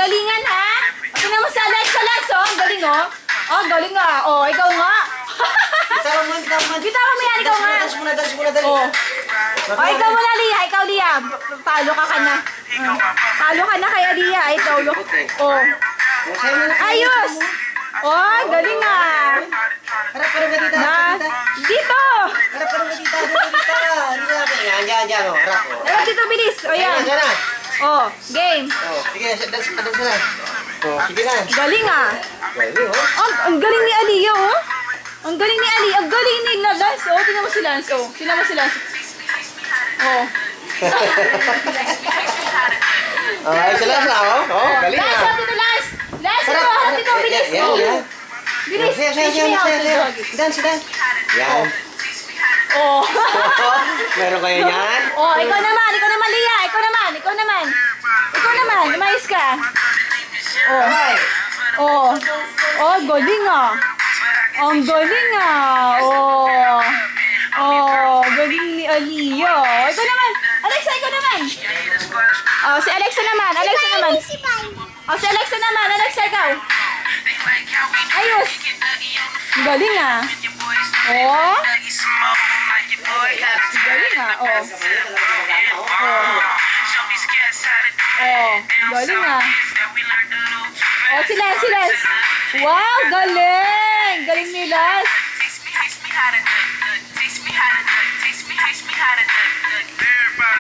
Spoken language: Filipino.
galingan ha. Tingnan mo si Alexa Lance, oh. Ang galing, oh. Oh, ang galing nga. Oh, ikaw nga. Bitawan mo, bitawan mo. Bitawan mo yan, ikaw nga. Dance muna, dance muna, dali. Oh. Oh, ikaw muna, Lia. Ikaw, Lia. Talo ka na. Talo ka na kaya, Lia. Ay, talo. Oh. Ayos. Oh, galing nga. Harap ka rin ka dito, Na, harap ka dito. dito. Harap ka rin ka dito, dito, dito. Dito natin. Yan, dyan, oh. Harap, oh. Dapat dito, bilis. O, yan. Yan na. Oh, game. Oh, sige, dance na, dance na. Oh, sige na. Galing ah. Galing, oh. Ang galing ni Aliyah, oh. Ang galing ni Ali. Ang galing ni Lance, oh. Tingnan mo si Lance, oh. Tingnan mo si Lance. Oh. Ay, sila sa, oh. Oh, galing Lance, ah. hati to Lance. Lance, Sarap. ito. Hati to, bilis. Yan, Oh. yan. Bilis. Sige, sige, Teach me sige, how to sige. dog. Dance, dance. Yan. Oh. Meron kayo yan? Oh, ikaw naman, Lia. Ikaw naman. Lumayos ka. Oh. Bye. Oh. Oh, galing ah. Ang galing ah. Oh. Oh, galing ni Aliyah. Ikaw naman. Alexa, ikaw naman. Oh, si Alexa naman. Oh, si Alexa naman. Alexa, ikaw. Ayos. Ang galing ah. Oh. Galing ah. Oh. Oh. Oh, galing ah. Oh, si Lance. Wow, galing. Galing ni Lance.